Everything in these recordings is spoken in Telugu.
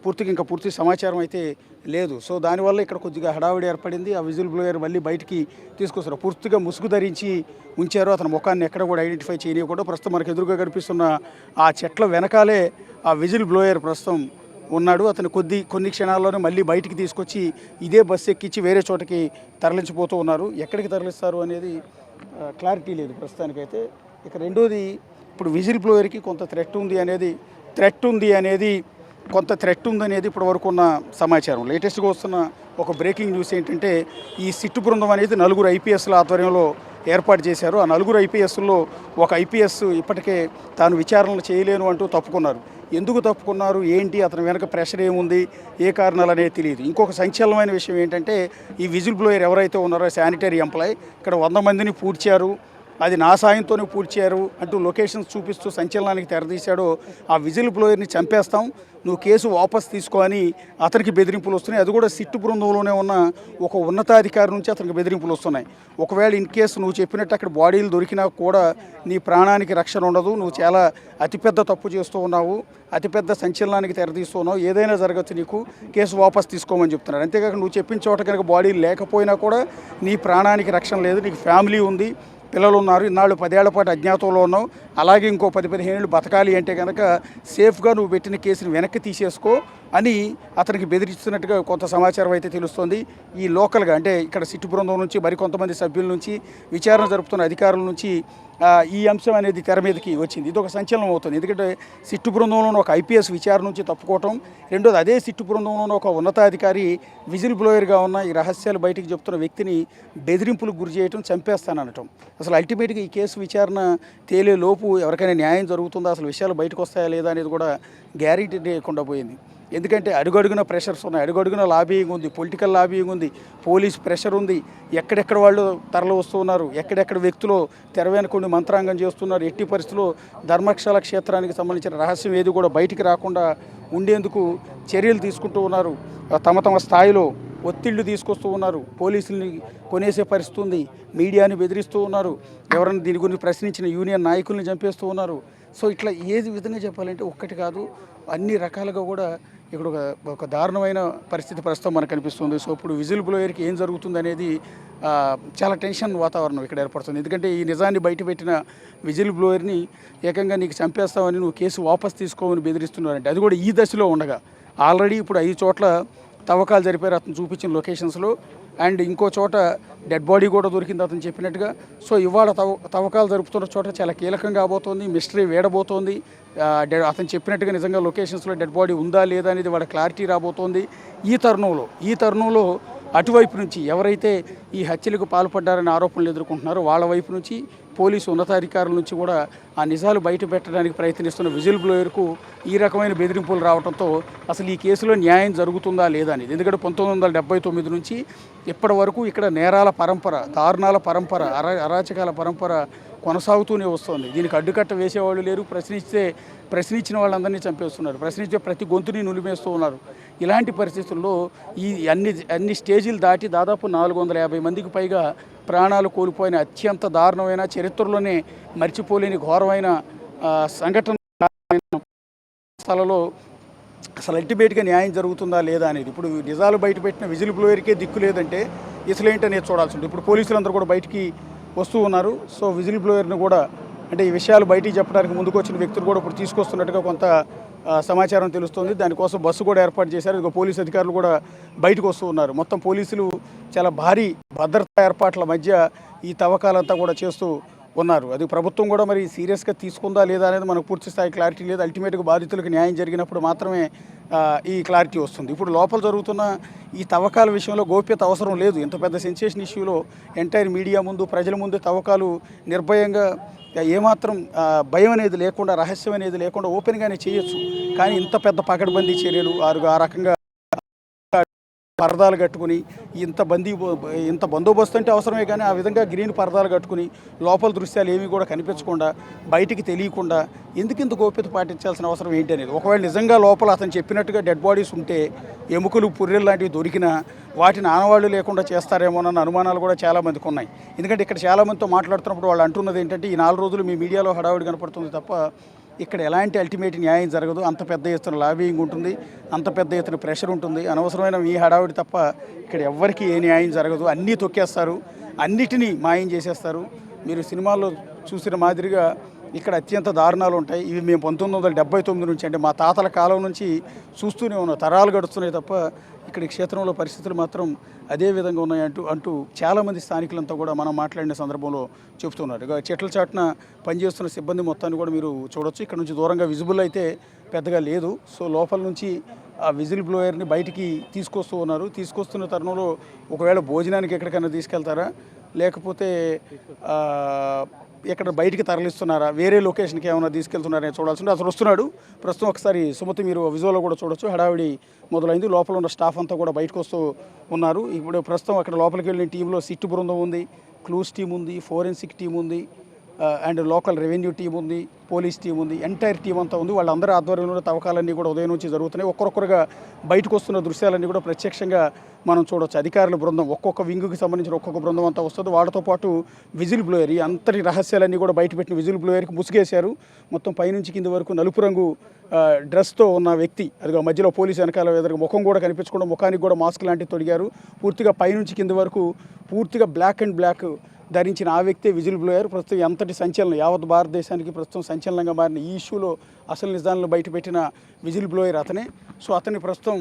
పూర్తిగా ఇంకా పూర్తి సమాచారం అయితే లేదు. సో దానివల్ల ఇక్కడ కొద్దిగా హడావిడి ఏర్పడింది. ఆ విజిల్ బ్లోయర్ మళ్ళీ బయటికి తీసుకొస్తారు. పూర్తిగా ముసుగు ధరించి ఉంచారు. అతని ముఖాన్ని ఎక్కడ కూడా ఐడెంటిఫై చేయనివ్వకుండా ప్రస్తుతం మనకు ఎదురుగా కనిపిస్తున్న ఆ చెట్ల వెనకాలే ఆ విజిల్ బ్లోయర్ ప్రస్తుతం ఉన్నాడు. అతను కొన్ని క్షణాల్లోనే మళ్ళీ బయటికి తీసుకొచ్చి ఇదే బస్సు ఎక్కించి వేరే చోటకి తరలించిపోతూ ఉన్నారు. ఎక్కడికి తరలిస్తారు అనేది క్లారిటీ లేదు ప్రస్తుతానికైతే. ఇక రెండోది, ఇప్పుడు విజిల్ బ్లోయర్కి కొంత థ్రెట్ ఉందనేది ఇప్పటి వరకు ఉన్న సమాచారం. లేటెస్ట్గా వస్తున్న ఒక బ్రేకింగ్ న్యూస్ ఏంటంటే, ఈ సిట్టు బృందం అనేది 4 ఐపీఎస్ల ఆధ్వర్యంలో ఏర్పాటు చేశారు. ఆ 4 ఐపీఎస్లో ఒక ఐపీఎస్ ఇప్పటికే తాను విచారణలు చేయలేను అంటూ తప్పుకున్నారు. ఎందుకు తప్పుకున్నారు, ఏంటి, అతని వెనక ప్రెషర్ ఏముంది, ఏ కారణాలు అనేది తెలియదు. ఇంకొక సంచలనమైన విషయం ఏంటంటే, ఈ విజిల్ బ్లోయర్ ఎవరైతే ఉన్నారో శానిటరీ ఎంప్లాయ్ ఇక్కడ 100 మందిని పూడ్చారు, అది నా సాయంతోనే పూడ్చారు అంటూ లొకేషన్స్ చూపిస్తూ సంచలనానికి తెరదీశాడో, ఆ విజిల్ బ్లోయర్ని చంపేస్తాం, నువ్వు కేసు వాపస్ తీసుకో అని అతనికి బెదిరింపులు వస్తున్నాయి. అది కూడా సిట్టు బృందంలోనే ఉన్న ఒక ఉన్నతాధికారి నుంచి అతనికి బెదిరింపులు వస్తున్నాయి. ఒకవేళ ఇన్ కేసు నువ్వు చెప్పినట్టు అక్కడ బాడీలు దొరికినా కూడా నీ ప్రాణానికి రక్షణ ఉండదు, నువ్వు చాలా అతిపెద్ద తప్పు చేస్తూ ఉన్నావు, అతిపెద్ద సంచలనానికి తెరదీస్తూ ఉన్నావు, ఏదైనా జరగచ్చు, నీకు కేసు వాపస్ తీసుకోమని చెప్తున్నారు. అంతేకాక నువ్వు చెప్పిన చోట కనుక బాడీలు లేకపోయినా కూడా నీ ప్రాణానికి రక్షణ లేదు, నీకు ఫ్యామిలీ ఉంది, పిల్లలు ఉన్నారు, ఇన్నాళ్ళు 10 ఏళ్ల పాటు అజ్ఞాతంలో ఉన్నావు, అలాగే ఇంకో 10-15 ఏళ్ళు బతకాలి అంటే కనుక సేఫ్గా నువ్వు పెట్టిన కేసుని వెనక్కి తీసేసుకో అని అతనికి బెదిరిస్తున్నట్టుగా కొంత సమాచారం అయితే తెలుస్తోంది. ఈ లోకల్గా అంటే ఇక్కడ సిట్టు బృందం నుంచి మరికొంతమంది సభ్యుల నుంచి, విచారణ జరుపుతున్న అధికారుల నుంచి ఈ అంశం అనేది తెర మీదకి వచ్చింది. ఇది ఒక సంచలనం అవుతుంది. ఎందుకంటే సిట్టు బృందంలోని ఒక ఐపీఎస్ విచారణ నుంచి తప్పుకోవటం, రెండోది అదే సిట్టు బృందంలోని ఒక ఉన్నతాధికారి విజిల్ బ్లోయర్గా ఉన్న ఈ రహస్యాలు బయటికి చెప్తున్న వ్యక్తిని బెదిరింపులకు గురి చేయటం, చంపేస్తానటం. అసలు అల్టిమేట్గా ఈ కేసు విచారణ తేలే లోపు ఎవరికైనా న్యాయం జరుగుతుందా, అసలు విషయాలు బయటకు వస్తాయా లేదా అనేది కూడా గ్యారెంటీ లేకుండా పోయింది. ఎందుకంటే అడుగడుగున ప్రెషర్స్ ఉన్నాయి, అడుగడుగున లాబింగ్ ఉంది, పొలిటికల్ లాబింగ్ ఉంది, పోలీస్ ప్రెషర్ ఉంది, ఎక్కడెక్కడ వాళ్ళు తరలి వస్తూ ఉన్నారు, ఎక్కడెక్కడ వ్యక్తులు తెర వెనుకొని మంత్రాంగం చేస్తున్నారు. ఎట్టి పరిస్థితుల్లో ధర్మశాల క్షేత్రానికి సంబంధించిన రహస్యం ఏది కూడా బయటికి రాకుండా ఉండేందుకు చర్యలు తీసుకుంటూ ఉన్నారు. తమ స్థాయిలో ఒత్తిళ్లు తీసుకొస్తూ ఉన్నారు, పోలీసుల్ని కొనేసే పరిస్థితి ఉంది, మీడియాని బెదిరిస్తూ ఉన్నారు, ఎవరైనా దీని గురించి ప్రశ్నించిన యూనియన్ నాయకుల్ని చంపేస్తూ ఉన్నారు. సో ఇట్లా ఏది విధంగా చెప్పాలంటే ఒక్కటి కాదు, అన్ని రకాలుగా కూడా ఇక్కడ ఒక దారుణమైన పరిస్థితి ప్రస్తుతం మనకు కనిపిస్తుంది. సో ఇప్పుడు విజిల్ బ్లోయర్కి ఏం జరుగుతుంది అనేది చాలా టెన్షన్ వాతావరణం ఇక్కడ ఏర్పడుతుంది. ఎందుకంటే ఈ నిజాన్ని బయటపెట్టిన విజిల్ బ్లోయర్ని ఏకంగా నీకు చంపేస్తామని, నువ్వు కేసు వాపస్ తీసుకోమని బెదిరిస్తున్నారంటే, అది కూడా ఈ దశలో ఉండగా ఆల్రెడీ ఇప్పుడు 5 చోట్ల తవ్వకాలు జరిపారు అతను చూపించిన లొకేషన్స్లో, అండ్ ఇంకో చోట డెడ్ బాడీ కూడా దొరికింది అతను చెప్పినట్టుగా. సో ఇవాళ తవ్వకాలు జరుపుతున్న చోట చాలా కీలకంగా కాబోతోంది, మిస్టరీ వేడబోతోంది. అతను చెప్పినట్టుగా నిజంగా లొకేషన్స్లో డెడ్ బాడీ ఉందా లేదా అనేది వాళ్ళ క్లారిటీ రాబోతోంది. ఈ తరుణంలో అటువైపు నుంచి ఎవరైతే ఈ హత్యలకు పాల్పడ్డారనే ఆరోపణలు ఎదుర్కొంటున్నారో వాళ్ళ వైపు నుంచి, పోలీసు ఉన్నతాధికారుల నుంచి కూడా ఆ నిజాలు బయట పెట్టడానికి ప్రయత్నిస్తున్న విజిల్ బ్లోయర్కు ఈ రకమైన బెదిరింపులు రావడంతో అసలు ఈ కేసులో న్యాయం జరుగుతుందా లేదా అనేది. ఎందుకంటే 1979 నుంచి ఇప్పటి వరకు ఇక్కడ నేరాల పరంపర, దారుణాల పరంపర, అరాచకాల పరంపర కొనసాగుతూనే వస్తుంది. దీనికి అడ్డుకట్ట వేసేవాళ్ళు లేరు, ప్రశ్నించిన వాళ్ళందరినీ చంపేస్తున్నారు, ప్రశ్నించే ప్రతి గొంతుని నులిమేస్తూ ఉన్నారు. ఇలాంటి పరిస్థితుల్లో ఈ అన్ని స్టేజీలు దాటి దాదాపు 450 మందికి పైగా ప్రాణాలు కోల్పోయిన అత్యంత దారుణమైన, చరిత్రలోనే మర్చిపోలేని ఘోరమైన సంఘటన స్థలంలో అసలు అల్టిమేట్గా న్యాయం జరుగుతుందా లేదా అనేది. ఇప్పుడు నిజాలు బయటపెట్టిన విజిల్ బ్లోయర్కే దిక్కు లేదంటే అసలు ఏంటనేది చూడాల్సి ఉంటుంది. ఇప్పుడు పోలీసులందరూ కూడా బయటికి వస్తూ ఉన్నారు. సో విజిల్ బ్లోయర్ని కూడా, అంటే ఈ విషయాలు బయటికి చెప్పడానికి ముందుకు వచ్చిన వ్యక్తులు కూడా ఇప్పుడు తీసుకొస్తున్నట్టుగా కొంత సమాచారం తెలుస్తుంది. దానికోసం బస్సు కూడా ఏర్పాటు చేశారు. ఇక పోలీసు అధికారులు కూడా బయటకు వస్తూ ఉన్నారు. మొత్తం పోలీసులు చాలా భారీ భద్రతా ఏర్పాట్ల మధ్య ఈ తవ్వకాలంతా కూడా చేస్తూ ఉన్నారు. అది ప్రభుత్వం కూడా మరి సీరియస్గా తీసుకుందా లేదా అనేది మనకు పూర్తి స్థాయి క్లారిటీ లేదు. అల్టిమేట్గా బాధితులకు న్యాయం జరిగినప్పుడు మాత్రమే ఈ క్లారిటీ వస్తుంది. ఇప్పుడు లోపల జరుగుతున్న ఈ తవ్వకాల విషయంలో గోప్యత అవసరం లేదు. ఇంత పెద్ద సెన్సేషన్ ఇష్యూలో ఎంటైర్ మీడియా ముందు, ప్రజల ముందు తవ్వకాలు నిర్భయంగా ఏమాత్రం భయం అనేది లేకుండా, రహస్యం అనేది లేకుండా ఓపెన్గానే చేయొచ్చు. కానీ ఇంత పెద్ద పకడ్బందీ చర్యలు, ఆ రకంగా పరదాలు కట్టుకుని ఇంత బందోబస్తు అంటే అవసరమే, కానీ ఆ విధంగా గ్రీన్ పరదాలు కట్టుకుని లోపల దృశ్యాలు ఏమీ కూడా కనిపించకుండా, బయటికి తెలియకుండా ఎందుకింత గోప్యత పాటించాల్సిన అవసరం ఏంటి అనేది. ఒకవేళ నిజంగా లోపల అతను చెప్పినట్టుగా డెడ్ బాడీస్ ఉంటే, ఎముకలు, పుర్రెలు లాంటివి దొరికినా వాటిని ఆనవాళ్ళు లేకుండా చేస్తారేమోనన్న అనుమానాలు కూడా చాలామందికి ఉన్నాయి. ఎందుకంటే ఇక్కడ చాలామందితో మాట్లాడుతున్నప్పుడు వాళ్ళు అంటున్నది ఏంటంటే, ఈ 4 రోజులు మీ మీడియాలో హడావుడి కనపడుతుంది తప్ప ఇక్కడ ఎలాంటి అల్టిమేట్ న్యాయం జరగదు. అంత పెద్ద ఎత్తున లాబింగ్ ఉంటుంది, అంత పెద్ద ఎత్తున ప్రెషర్ ఉంటుంది. అనవసరమైన ఈ హడావుడి తప్ప ఇక్కడ ఎవ్వరికి ఏ న్యాయం జరగదు. అన్నీ తొక్కేస్తారు, అన్నిటినీ మాయం చేసేస్తారు. మీరు సినిమాల్లో చూసిన మాదిరిగా ఇక్కడ అత్యంత దారుణాలు ఉంటాయి. ఇవి మేము 1979 నుంచి అంటే మా తాతల కాలం నుంచి చూస్తూనే ఉన్నాం. తరాలు గడుస్తున్నాయి తప్ప ఇక్కడ ఈ క్షేత్రంలో పరిస్థితులు మాత్రం అదే విధంగా ఉన్నాయంటూ చాలామంది స్థానికులంతా కూడా మనం మాట్లాడిన సందర్భంలో చెప్తున్నారు. ఇక చెట్ల చాటున పనిచేస్తున్న సిబ్బంది మొత్తాన్ని కూడా మీరు చూడొచ్చు. ఇక్కడ నుంచి దూరంగా విజిబుల్ అయితే పెద్దగా లేదు. సో లోపల నుంచి ఆ విజిల్ బ్లోయర్ని బయటికి తీసుకొస్తూ ఉన్నారు. తీసుకొస్తున్న తరుణంలో ఒకవేళ భోజనానికి ఎక్కడికైనా తీసుకెళ్తారా, లేకపోతే ఎక్కడ బయటికి తరలిస్తున్నారా, వేరే లొకేషన్కి ఏమైనా తీసుకెళ్తున్నారని చూడాల్సింది. అతను వస్తున్నాడు ప్రస్తుతం. ఒకసారి సుమతి మీరు విజువల్లో కూడా చూడొచ్చు. హడావిడి మొదలైంది. లోపల ఉన్న స్టాఫ్ అంతా కూడా బయటకు వస్తూ ఉన్నారు. ఇప్పుడు ప్రస్తుతం అక్కడ లోపలికి వెళ్ళిన టీంలో సిట్ బృందం ఉంది, క్లూస్ టీం ఉంది, ఫోరెన్సిక్ టీం ఉంది, అండ్ లోకల్ రెవెన్యూ టీం ఉంది, పోలీస్ టీం ఉంది. ఎంటైర్ టీం అంతా ఉంది. వాళ్ళందరూ ఆధ్వర్యంలో తవ్వకాలన్నీ కూడా ఉదయం నుంచి జరుగుతున్నాయి. ఒక్కొక్కరుగా బయటకు వస్తున్న దృశ్యాలన్నీ కూడా ప్రత్యక్షంగా మనం చూడవచ్చు. అధికారుల బృందం ఒక్కొక్క వింగుకి సంబంధించిన ఒక్కొక్క బృందం అంతా వస్తుంది. వాళ్ళతో పాటు విజిల్ బ్లోయర్, ఈ అంతటి రహస్యాలన్నీ కూడా బయటపెట్టిన విజిల్ బ్లోయర్కి ముసుగేశారు. మొత్తం పైనుంచి కింద వరకు నలుపు రంగు డ్రెస్తో ఉన్న వ్యక్తి, అదిగో మధ్యలో పోలీసు వెనకాల ఎదురు ముఖం కూడా కనిపించకుండా ముఖానికి కూడా మాస్క్ లాంటివి తొడిగారు. పూర్తిగా పైనుంచి కింద వరకు పూర్తిగా బ్లాక్ అండ్ బ్లాక్ ధరించిన ఆ వ్యక్తే విజిల్ బ్లోయర్. ప్రస్తుతం ఎంతటి సంచలనం, యావత్ భారతదేశానికి ప్రస్తుతం సంచలనంగా మారిన ఈ ఇష్యూలో అసలు నిజాలను బయటపెట్టిన విజిల్ బ్లోయర్ అతనే. సో అతన్ని ప్రస్తుతం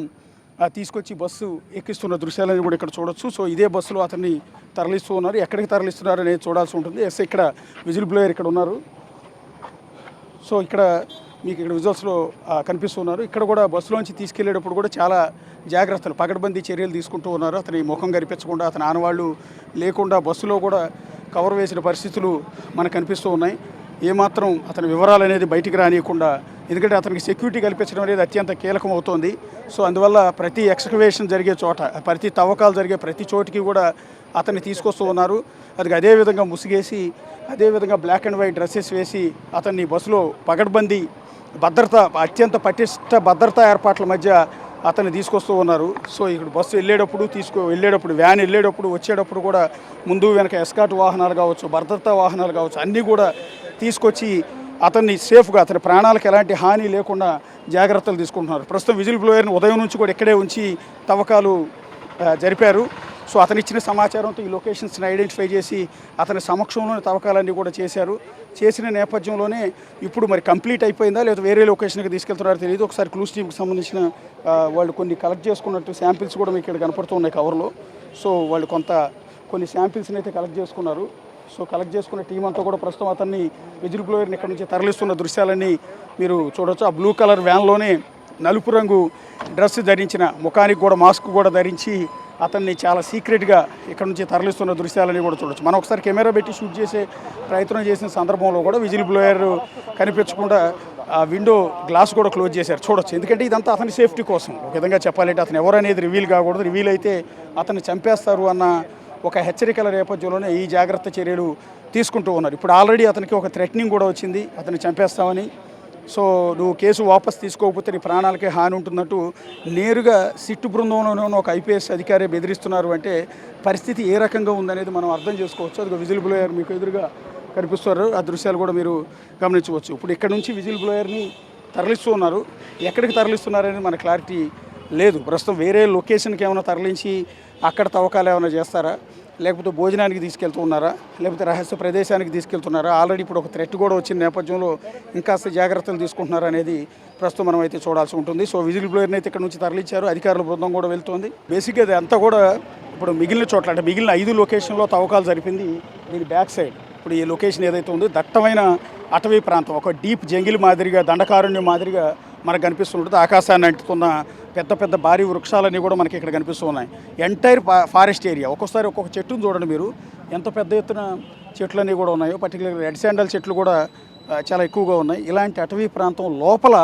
తీసుకొచ్చి బస్సు ఎక్కిస్తున్న దృశ్యాలను కూడా ఇక్కడ చూడొచ్చు. సో ఇదే బస్సులో అతన్ని తరలిస్తూ ఉన్నారు. ఎక్కడికి తరలిస్తున్నారు అనేది చూడాల్సి ఉంటుంది. ఎస్, ఇక్కడ విజిల్ బ్లోయర్ ఇక్కడ ఉన్నారు. సో ఇక్కడ మీకు ఇక్కడ విజువల్స్లో కనిపిస్తున్నారు. ఇక్కడ కూడా బస్సులోంచి తీసుకెళ్లేటప్పుడు కూడా చాలా జాగ్రత్తలు, పకడ్బందీ చర్యలు తీసుకుంటూ ఉన్నారు. అతని ముఖం కనిపించకుండా, అతని ఆనవాళ్ళు లేకుండా బస్సులో కూడా కవర్ వేసిన పరిస్థితులు మనకు కనిపిస్తూ ఉన్నాయి. ఏమాత్రం అతని వివరాలు అనేది బయటికి రానియకుండా, ఎందుకంటే అతనికి సెక్యూరిటీ కల్పించడం అనేది అత్యంత కీలకం అవుతోంది. సో అందువల్ల ప్రతి ఎక్స్కవేషన్ జరిగే చోట, ప్రతి తవ్వకాలు జరిగే ప్రతి చోటికి కూడా అతన్ని తీసుకొస్తూ ఉన్నారు. అది అదేవిధంగా ముసిగేసి, అదేవిధంగా బ్లాక్ అండ్ వైట్ డ్రెస్సెస్ వేసి అతన్ని బస్సులో పకడ్బందీ భద్రత, అత్యంత పటిష్ట భద్రతా ఏర్పాట్ల మధ్య అతన్ని తీసుకొస్తూ ఉన్నారు. సో ఇక్కడ బస్సు వెళ్ళేటప్పుడు వ్యాన్ వెళ్ళేటప్పుడు వచ్చేటప్పుడు కూడా ముందు వెనక ఎస్కాట్ వాహనాలు కావచ్చు, భద్రతా వాహనాలు కావచ్చు, అన్నీ కూడా తీసుకొచ్చి అతన్ని సేఫ్గా, అతని ప్రాణాలకు ఎలాంటి హాని లేకుండా జాగ్రత్తలు తీసుకుంటున్నారు. ప్రస్తుతం విజిల్ బ్లోయర్ని ఉదయం నుంచి కూడా ఇక్కడే ఉంచి తవ్వకాలు జరిపారు. సో అతను ఇచ్చిన సమాచారంతో ఈ లొకేషన్స్ని ఐడెంటిఫై చేసి అతని సమక్షంలోనే తవ్వకాలన్నీ కూడా చేశారు. చేసిన నేపథ్యంలోనే ఇప్పుడు మరి కంప్లీట్ అయిపోయిందా లేదా వేరే లొకేషన్కి తీసుకెళ్తున్నారో తెలియదు. ఒకసారి క్లూస్ టీమ్కి సంబంధించిన వాళ్ళు కొన్ని కలెక్ట్ చేసుకున్నట్టు శాంపిల్స్ కూడా మీకు ఇక్కడ కనపడుతున్నాయి కవర్లో. సో వాళ్ళు కొన్ని శాంపిల్స్ని అయితే కలెక్ట్ చేసుకున్నారు. సో కలెక్ట్ చేసుకున్న టీం అంతా కూడా ప్రస్తుతం అతన్ని విజిల్ బ్లోయర్ని ఇక్కడ నుంచి తరలిస్తున్న దృశ్యాలన్నీ మీరు చూడవచ్చు. ఆ బ్లూ కలర్ వ్యాన్లోనే నలుపు రంగు డ్రెస్ ధరించిన, ముఖానికి కూడా మాస్క్ కూడా ధరించి అతన్ని చాలా సీక్రెట్గా ఇక్కడ నుంచి తరలిస్తున్న దృశ్యాలని కూడా చూడొచ్చు. మనం ఒకసారి కెమెరా పెట్టి షూట్ చేసే ప్రయత్నం చేసిన సందర్భంలో కూడా విజిల్ బ్లోయర్ కనిపించకుండా ఆ విండో గ్లాస్ కూడా క్లోజ్ చేశారు, చూడొచ్చు. ఎందుకంటే ఇదంతా అతని సేఫ్టీ కోసం. ఒక విధంగా చెప్పాలంటే అతను ఎవరనేది రివీల్ కాకూడదు. రివీల్ అయితే అతన్ని చంపేస్తారు అన్న ఒక హెచ్చరికల నేపథ్యంలోనే ఈ జాగ్రత్త చర్యలు తీసుకుంటూ ఉన్నారు. ఇప్పుడు ఆల్రెడీ అతనికి ఒక థ్రెటనింగ్ కూడా వచ్చింది, అతన్ని చంపేస్తామని. సో నువ్వు కేసు వాపస్ తీసుకోకపోతే నీ ప్రాణాలకే హాని ఉంటున్నట్టు నేరుగా సిట్టు బృందంలోనే ఉన్న ఒక ఐపీఎస్ అధికారి బెదిరిస్తున్నారు అంటే పరిస్థితి ఏ రకంగా ఉందనేది మనం అర్థం చేసుకోవచ్చు. అది విజిల్ బ్లోయర్ మీకు ఎదురుగా కనిపిస్తారు. ఆ దృశ్యాలు కూడా మీరు గమనించవచ్చు. ఇప్పుడు ఇక్కడ నుంచి విజిల్ బ్లోయర్ని తరలిస్తూ ఉన్నారు. ఎక్కడికి తరలిస్తున్నారనేది మన క్లారిటీ లేదు. ప్రస్తుతం వేరే లొకేషన్కి ఏమైనా తరలించి అక్కడ తవ్వకాలు ఏమైనా చేస్తారా, లేకపోతే భోజనానికి తీసుకెళ్తూ ఉన్నారా, లేకపోతే రహస్య ప్రదేశానికి తీసుకెళ్తున్నారా, ఆల్రెడీ ఇప్పుడు ఒక థ్రెట్ కూడా వచ్చిన నేపథ్యంలో ఇంకాస్త జాగ్రత్తలు తీసుకుంటున్నారా అనేది ప్రస్తుతం మనం అయితే చూడాల్సి ఉంటుంది. సో విజిల్ బ్లోయర్ని అయితే ఇక్కడ నుంచి తరలించారు. అధికారుల బృందం కూడా వెళ్తుంది. బేసిక్గా అది అంతా కూడా ఇప్పుడు మిగిలిన చోట్ల, అంటే మిగిలిన 5 లొకేషన్లో తవ్వకాలు జరిపింది. దీని బ్యాక్ సైడ్ ఇప్పుడు ఈ లొకేషన్ ఏదైతే ఉందో దట్టమైన అటవీ ప్రాంతం, ఒక డీప్ జంగిల్ మాదిరిగా, దండకారణ్యం మాదిరిగా మనకు కనిపిస్తుంటుంది. ఆకాశాన్ని అంటుతున్న పెద్ద పెద్ద భారీ వృక్షాలన్నీ కూడా మనకి ఇక్కడ కనిపిస్తూ ఉన్నాయి. Entire forest area. ఒక్కొక్కసారి ఒక్కొక్క చెట్టును చూడండి మీరు, ఎంత పెద్ద ఎత్తున చెట్లన్నీ కూడా ఉన్నాయో. పర్టికులర్గా రెడ్ శాండల్ చెట్లు కూడా చాలా ఎక్కువగా ఉన్నాయి. ఇలాంటి అటవీ ప్రాంతం లోపల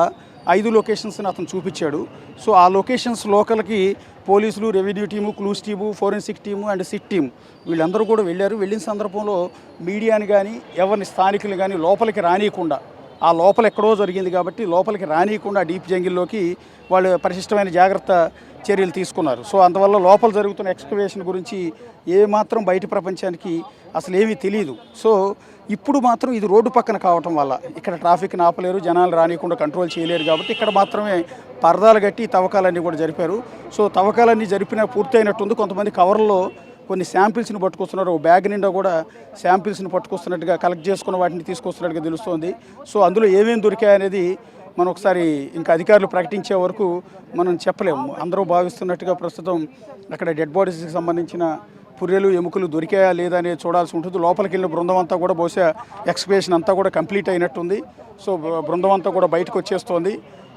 5 లొకేషన్స్ని అతను చూపించాడు. సో ఆ లొకేషన్స్ లోకల్కి పోలీసులు, revenue team, clues team, forensic team and SIT team వీళ్ళందరూ కూడా వెళ్ళారు. వెళ్ళిన సందర్భంలో మీడియాని కానీ ఎవరిని స్థానికులు కానీ లోపలికి రానియకుండా, ఆ లోపల ఎక్కడో జరిగింది కాబట్టి లోపలికి రానియకుండా డీప్ జంగిల్లోకి వాళ్ళు పరిశిష్టమైన జాగ్రత్త చర్యలు తీసుకున్నారు. సో అందువల్ల లోపల జరుగుతున్న ఎక్స్కవేషన్ గురించి ఏమాత్రం బయట ప్రపంచానికి అసలు ఏమీ తెలియదు. సో ఇప్పుడు మాత్రం ఇది రోడ్డు పక్కన కావటం వల్ల ఇక్కడ ట్రాఫిక్ని ఆపలేరు, జనాలు రానియకుండా కంట్రోల్ చేయలేరు కాబట్టి ఇక్కడ మాత్రమే పరదాలు కట్టి తవ్వకాలన్నీ కూడా జరిపారు. సో తవ్వకాలన్నీ జరిపినా పూర్తయినట్టుంది. కొంతమంది కవర్లో కొన్ని శాంపిల్స్ని పట్టుకొస్తున్నారు, బ్యాగ్ నిండా కూడా శాంపిల్స్ని పట్టుకొస్తున్నట్టుగా, కలెక్ట్ చేసుకున్న వాటిని తీసుకొస్తున్నట్టుగా తెలుస్తోంది. సో అందులో ఏమేమి దొరికాయనేది మనం ఒకసారి ఇంకా అధికారులు ప్రకటించే వరకు మనం చెప్పలేము. అందరూ భావిస్తున్నట్టుగా ప్రస్తుతం అక్కడ డెడ్ బాడీస్కి సంబంధించిన పుర్రెలు ఎముకలు దొరికాయా లేదా అనేది చూడాల్సి ఉంటుంది. లోపలికి వెళ్ళిన బృందం అంతా కూడా బహుశా ఎక్స్కవేషన్ అంతా కూడా కంప్లీట్ అయినట్టుంది. సో బృందం అంతా కూడా బయటకు వచ్చేస్తోంది.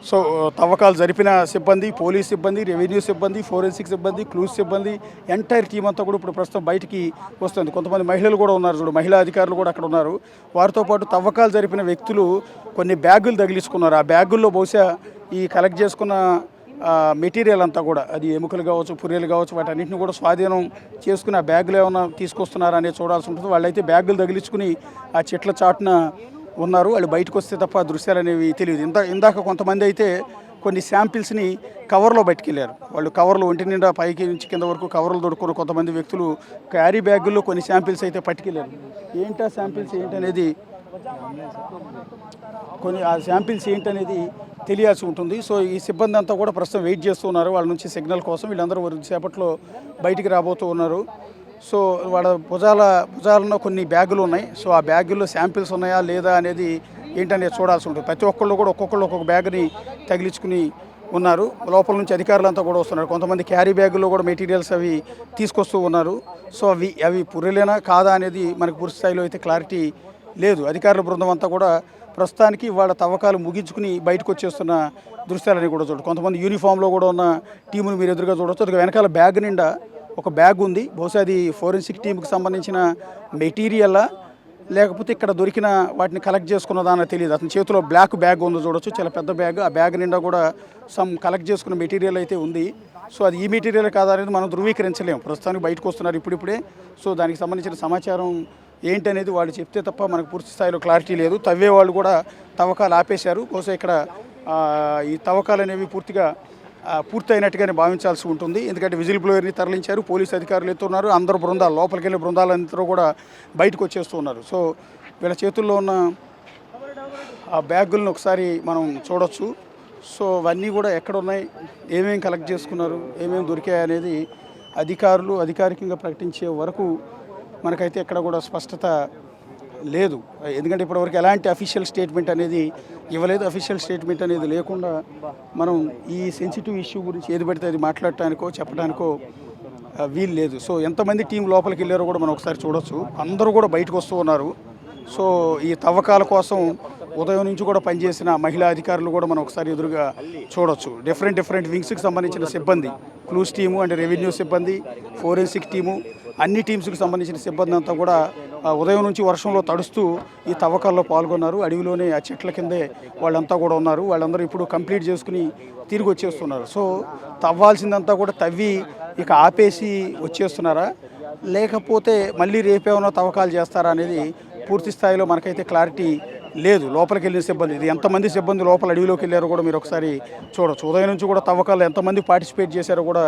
సో తవ్వకాలు జరిపిన సిబ్బంది, పోలీస్ సిబ్బంది, రెవెన్యూ సిబ్బంది, ఫోరెన్సిక్ సిబ్బంది, క్లూస్ సిబ్బంది, ఎంటైర్ టీం అంతా కూడా ఇప్పుడు ప్రస్తుతం బయటికి వస్తుంది. కొంతమంది మహిళలు కూడా ఉన్నారు, చూడు మహిళా అధికారులు కూడా అక్కడ ఉన్నారు. వారితో పాటు తవ్వకాలు జరిపిన వ్యక్తులు కొన్ని బ్యాగులు తగిలించుకున్నారు. ఆ బ్యాగుల్లో బహుశా ఈ కలెక్ట్ చేసుకున్న మెటీరియల్ అంతా కూడా, అది ఎముకలు కావచ్చు, పుర్రెలు కావచ్చు, వాటన్నింటిని కూడా స్వాధీనం చేసుకుని ఆ బ్యాగులు ఏమైనా తీసుకొస్తున్నారా అనేది చూడాల్సి ఉంటుంది. వాళ్ళైతే బ్యాగులు తగిలించుకుని ఆ చెట్ల చాటున ఉన్నారు. వాళ్ళు బయటకు వస్తే తప్ప దృశ్యాలు అనేవి తెలియదు. ఇందాక కొంతమంది అయితే కొన్ని శాంపిల్స్ని కవర్లో బయటకెళ్ళారు. వాళ్ళు కవర్లు ఒంటి నిండా పైకి నుంచి కింద వరకు కవర్లు దొడుకున్న కొంతమంది వ్యక్తులు క్యారీ బ్యాగుల్లో కొన్ని శాంపిల్స్ అయితే పట్టుకెళ్ళారు. ఏంటా శాంపిల్స్ ఏంటనేది ఆ శాంపిల్స్ ఏంటనేది తెలియాల్సి ఉంటుంది. సో ఈ సిబ్బంది అంతా కూడా ప్రస్తుతం వెయిట్ చేస్తూ ఉన్నారు వాళ్ళ నుంచి సిగ్నల్ కోసం. వీళ్ళందరూ సేపట్లో బయటికి రాబోతూ ఉన్నారు. సో వాళ్ళ భుజాలలో కొన్ని బ్యాగులు ఉన్నాయి. సో ఆ బ్యాగుల్లో శాంపిల్స్ ఉన్నాయా లేదా అనేది ఏంటనేది చూడాల్సి ఉంటుంది. ప్రతి ఒక్కళ్ళు కూడా ఒక్కొక్క బ్యాగ్ని తగిలించుకుని ఉన్నారు. లోపల నుంచి అధికారులంతా కూడా వస్తున్నారు. కొంతమంది క్యారీ బ్యాగుల్లో కూడా మెటీరియల్స్ అవి తీసుకొస్తూ ఉన్నారు. సో అవి పుర్రెలేనా కాదా అనేది మనకు పూర్తి స్థాయిలో అయితే క్లారిటీ లేదు. అధికారుల బృందం అంతా కూడా ప్రస్తుతానికి వాళ్ళ తవ్వకాలు ముగించుకుని బయటకు వచ్చేస్తున్న దృశ్యాలని కూడా చూడవచ్చు. కొంతమంది యూనిఫామ్లో కూడా ఉన్న టీమును మీరు ఎదురుగా చూడవచ్చు. అది వెనకాల బ్యాగ్ నిండా ఒక బ్యాగ్ ఉంది. బహుశా అది ఫోరెన్సిక్ టీంకి సంబంధించిన మెటీరియల్లా లేకపోతే ఇక్కడ దొరికిన వాటిని కలెక్ట్ చేసుకున్నదా అని తెలియదు. అతని చేతిలో బ్లాక్ బ్యాగ్ ఉంది చూడవచ్చు, చాలా పెద్ద బ్యాగ్. ఆ బ్యాగ్ నిండా కూడా కలెక్ట్ చేసుకున్న మెటీరియల్ అయితే ఉంది. సో అది ఈ మెటీరియల్ కాదా అనేది మనం ధృవీకరించలేము. ప్రస్తుతానికి బయటకు వస్తున్నారు ఇప్పుడిప్పుడే. సో దానికి సంబంధించిన సమాచారం ఏంటనేది వాళ్ళు చెప్తే తప్ప మనకు పూర్తి స్థాయిలో క్లారిటీ లేదు. తవ్వే వాళ్ళు కూడా తవ్వకాలు ఆపేశారు. బహుశా ఇక్కడ ఈ తవ్వకాలు అనేవి పూర్తయినట్టుగానే భావించాల్సి ఉంటుంది. ఎందుకంటే విజిల్ బ్లోయర్ని తరలించారు, పోలీసు అధికారులు ఎత్తున్నారు, అందరూ బృందాలు లోపలికి వెళ్ళే బృందాలందరూ కూడా బయటకు వచ్చేస్తూ ఉన్నారు. సో వీళ్ళ చేతుల్లో ఉన్న ఆ బ్యాగులను ఒకసారి మనం చూడొచ్చు. సో అవన్నీ కూడా ఎక్కడ ఉన్నాయి, ఏమేమి కలెక్ట్ చేసుకున్నారు, ఏమేమి దొరికాయి అనేది అధికారులు అధికారికంగా ప్రకటించే వరకు మనకైతే ఎక్కడ కూడా స్పష్టత లేదు. ఎందుకంటే ఇప్పటివరకు ఎలాంటి అఫీషియల్ స్టేట్మెంట్ అనేది ఇవ్వలేదు. అఫీషియల్ స్టేట్మెంట్ అనేది లేకుండా మనం ఈ సెన్సిటివ్ ఇష్యూ గురించి ఏది పడితే అది మాట్లాడటానికో చెప్పడానికో వీలు లేదు. సో ఎంతమంది టీం లోపలికి వెళ్ళారో కూడా మనం ఒకసారి చూడొచ్చు. అందరూ కూడా బయటకు వస్తూ ఉన్నారు. సో ఈ తవ్వకాల కోసం ఉదయం నుంచి కూడా పనిచేసిన మహిళా అధికారులు కూడా మనం ఒకసారి ఎదురుగా చూడొచ్చు. డిఫరెంట్ వింగ్స్కి సంబంధించిన సిబ్బంది, క్లూస్ టీము అంటే రెవెన్యూ సిబ్బంది, ఫోరెన్సిక్ టీము, అన్ని టీమ్స్కి సంబంధించిన సిబ్బంది అంతా కూడా ఉదయం నుంచి వర్షంలో తడుస్తూ ఈ తవ్వకాల్లో పాల్గొన్నారు. అడవిలోనే ఆ చెట్ల కిందే వాళ్ళంతా కూడా ఉన్నారు. వాళ్ళందరూ ఇప్పుడు కంప్లీట్ చేసుకుని తిరిగి వచ్చేస్తున్నారు. సో తవ్వాల్సిందంతా కూడా తవ్వి ఇక ఆపేసి వచ్చేస్తున్నారా, లేకపోతే మళ్ళీ రేపేమన్నా తవ్వకాలు చేస్తారా అనేది పూర్తి స్థాయిలో మనకైతే క్లారిటీ లేదు. లోపలికి వెళ్ళిన సిబ్బంది, ఇది ఎంతమంది సిబ్బంది లోపల అడవిలోకి వెళ్ళారో కూడా మీరు ఒకసారి చూడొచ్చు. ఉదయం నుంచి కూడా తవ్వకాలు ఎంతమంది పార్టిసిపేట్ చేశారో కూడా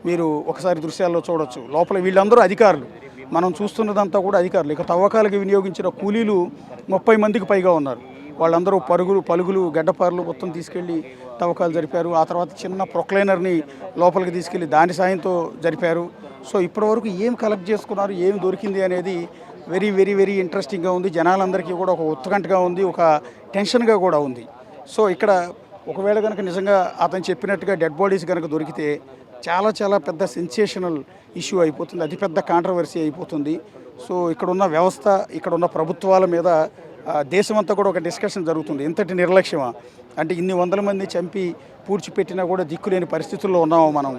మీరు ఒకసారి దృశ్యాల్లో చూడొచ్చు. లోపల వీళ్ళందరూ అధికారులు, మనం చూస్తున్నదంతా కూడా అధికారులు. ఇక తవ్వకాలకు వినియోగించిన కూలీలు 30 మందికి పైగా ఉన్నారు. వాళ్ళందరూ పలుగులు గడ్డపారలు మొత్తం తీసుకెళ్ళి తవ్వకాలు జరిపారు. ఆ తర్వాత చిన్న ప్రొక్లైనర్ని లోపలికి తీసుకెళ్ళి దాని సాయంతో జరిపారు. సో ఇప్పటివరకు ఏం కలెక్ట్ చేసుకున్నారు, ఏం దొరికింది అనేది వెరీ ఇంట్రెస్టింగ్గా ఉంది. జనాలందరికీ కూడా ఒక ఉత్కంఠగా ఉంది, ఒక టెన్షన్గా కూడా ఉంది. సో ఇక్కడ ఒకవేళ కనుక నిజంగా అతను చెప్పినట్టుగా డెడ్ బాడీస్ కనుక దొరికితే చాలా పెద్ద సెన్సేషనల్ ఇష్యూ అయిపోతుంది, అతిపెద్ద కాంట్రవర్సీ అయిపోతుంది. సో ఇక్కడున్న వ్యవస్థ, ఇక్కడున్న ప్రభుత్వాల మీద దేశమంతా కూడా ఒక డిస్కషన్ జరుగుతుంది. ఇంతటి నిర్లక్ష్యమా, అంటే ఇన్ని వందల మంది చంపి పూడ్చిపెట్టినా కూడా దిక్కులేని పరిస్థితుల్లో ఉన్నాము మనం.